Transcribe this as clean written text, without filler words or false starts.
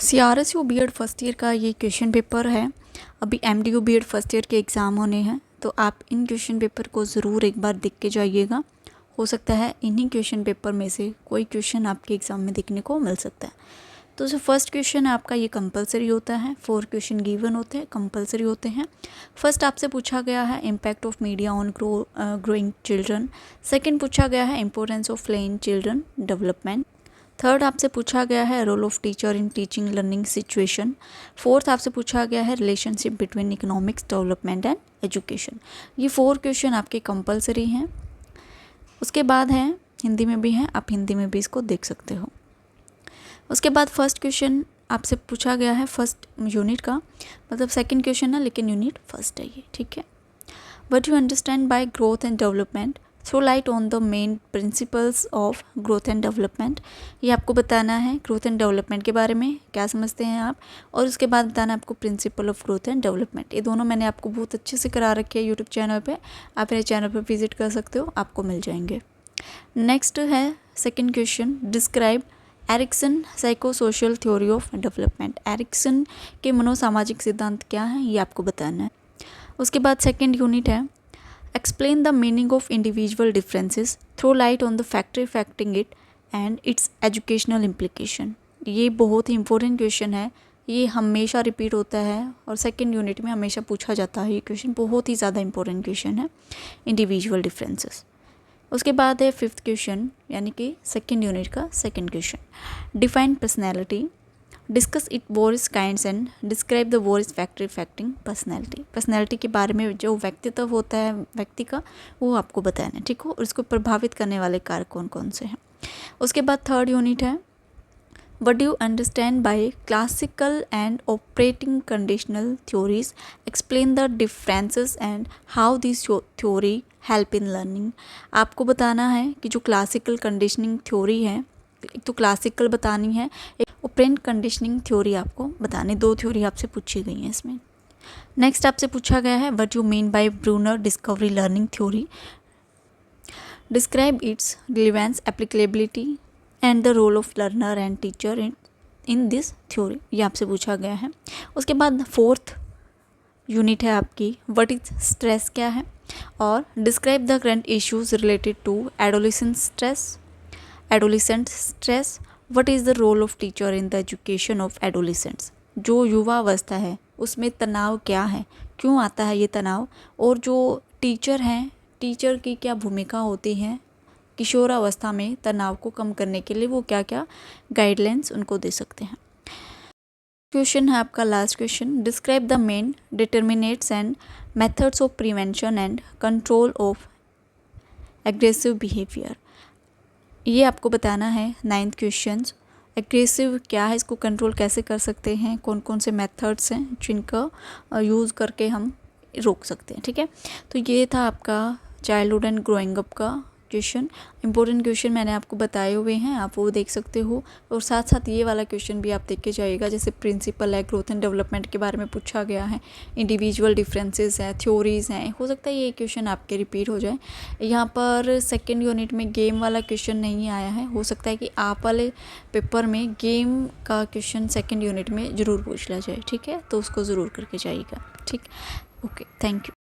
CRSU BEd first year का ये question paper है। अभी MDU बीएड फर्स्ट ईयर के एग्ज़ाम होने हैं, तो आप इन क्वेश्चन पेपर को ज़रूर एक बार देख के जाइएगा। हो सकता है इन्हीं क्वेश्चन पेपर में से कोई क्वेश्चन आपके एग्ज़ाम में देखने को मिल सकता है। तो जो फर्स्ट क्वेश्चन है आपका, ये कंपलसरी होता है। 4 क्वेश्चन गिवन होते हैं, कंपलसरी होते हैं। फर्स्ट आपसे पूछा गया है impact of media on growing children. Second पूछा गया है importance of play in children development. Third आपसे पूछा गया है role of teacher in teaching learning situation. Fourth आपसे पूछा गया है relationship between economics development and education. ये 4 क्वेश्चन आपके कंपलसरी हैं। उसके बाद है हिंदी में भी हैं, आप हिंदी में भी इसको देख सकते हो। उसके बाद फर्स्ट क्वेश्चन आपसे पूछा गया है फर्स्ट यूनिट का, मतलब सेकंड क्वेश्चन है लेकिन यूनिट फर्स्ट है ये, ठीक है। What you understand by growth and development, throw light on the main principles of growth and development. ये आपको बताना है ग्रोथ एंड डेवलपमेंट के बारे में क्या समझते हैं आप, और उसके बाद बताना है आपको principle of growth and development. ये दोनों मैंने आपको बहुत अच्छे से करा रखे हैं यूट्यूब चैनल पे, आप मेरे चैनल पर विजिट कर सकते हो, आपको मिल जाएंगे। नेक्स्ट है second question, describe Erikson psycho social theory of development. Erikson के मनोसामाजिक सिद्धांत क्या हैं, ये आपको बताना है। उसके बाद सेकेंड यूनिट है explain the meaning of individual differences, throw light on the factor affecting it and its educational implication. ये बहुत ही इंपॉर्टेंट क्वेश्चन है, ये हमेशा रिपीट होता है और सेकेंड यूनिट में हमेशा पूछा जाता है। ये क्वेश्चन बहुत ही ज़्यादा इंपॉर्टेंट क्वेश्चन है, इंडिविजुअल डिफरेंसेस। उसके बाद है फिफ्थ क्वेश्चन, यानी कि सेकेंड यूनिट का second question, define personality, discuss it various kinds and describe the various factor affecting personality. Personality के बारे में जो व्यक्तित्व होता है व्यक्ति का, वो आपको बताना है, ठीक हो, और इसको प्रभावित करने वाले कारक कौन कौन से हैं। उसके बाद थर्ड यूनिट है what do you understand bye classical and operating conditional theories, explain the differences and how this theory help in learning. आपको बताना है कि जो क्लासिकल कंडीशनिंग थ्योरी है, एक तो क्लासिकल बतानी है, एक ऑपरेंट कंडीशनिंग थ्योरी आपको बतानी। 2 थ्योरी आपसे पूछी गई हैं इसमें। नेक्स्ट आपसे पूछा गया है what you mean by Bruner discovery learning theory, describe its relevance, applicability and the role of learner and teacher in this theory. ये आपसे पूछा गया है। उसके बाद फोर्थ यूनिट है आपकी व्हाट इज स्ट्रेस क्या है, और describe the current issues related to adolescent stress, what is the role of teacher in the education of adolescents. जो युवा अवस्था है उसमें तनाव क्या है, क्यों आता है ये तनाव, और जो टीचर हैं, टीचर की क्या भूमिका होती है किशोरावस्था में तनाव को कम करने के लिए, वो क्या क्या गाइडलाइंस उनको दे सकते हैं। क्वेश्चन है आपका last question, describe the main determinates and methods of prevention and control of aggressive behaviour. ये आपको बताना है 9th क्वेश्चन। एग्रेसिव क्या है, इसको कंट्रोल कैसे कर सकते हैं, कौन कौन से मेथड्स हैं जिनका यूज़ करके हम रोक सकते हैं, ठीक है। तो ये था आपका चाइल्डहुड एंड ग्रोइंग अप का क्वेश्चन। इंपॉर्टेंट क्वेश्चन मैंने आपको बताए हुए हैं, आप वो देख सकते हो, और साथ साथ ये वाला क्वेश्चन भी आप देख के जाइएगा। जैसे प्रिंसिपल है, ग्रोथ एंड डेवलपमेंट के बारे में पूछा गया है, इंडिविजुअल डिफरेंसेस हैं, थ्योरीज़ हैं, हो सकता है ये क्वेश्चन आपके रिपीट हो जाए। यहाँ पर सेकेंड यूनिट में गेम वाला क्वेश्चन नहीं आया है, हो सकता है कि आप वाले पेपर में गेम का क्वेश्चन सेकेंड यूनिट में ज़रूर पूछ लिया जाए, ठीक है, तो उसको ज़रूर करके जाइएगा, ठीक। Okay, thank you.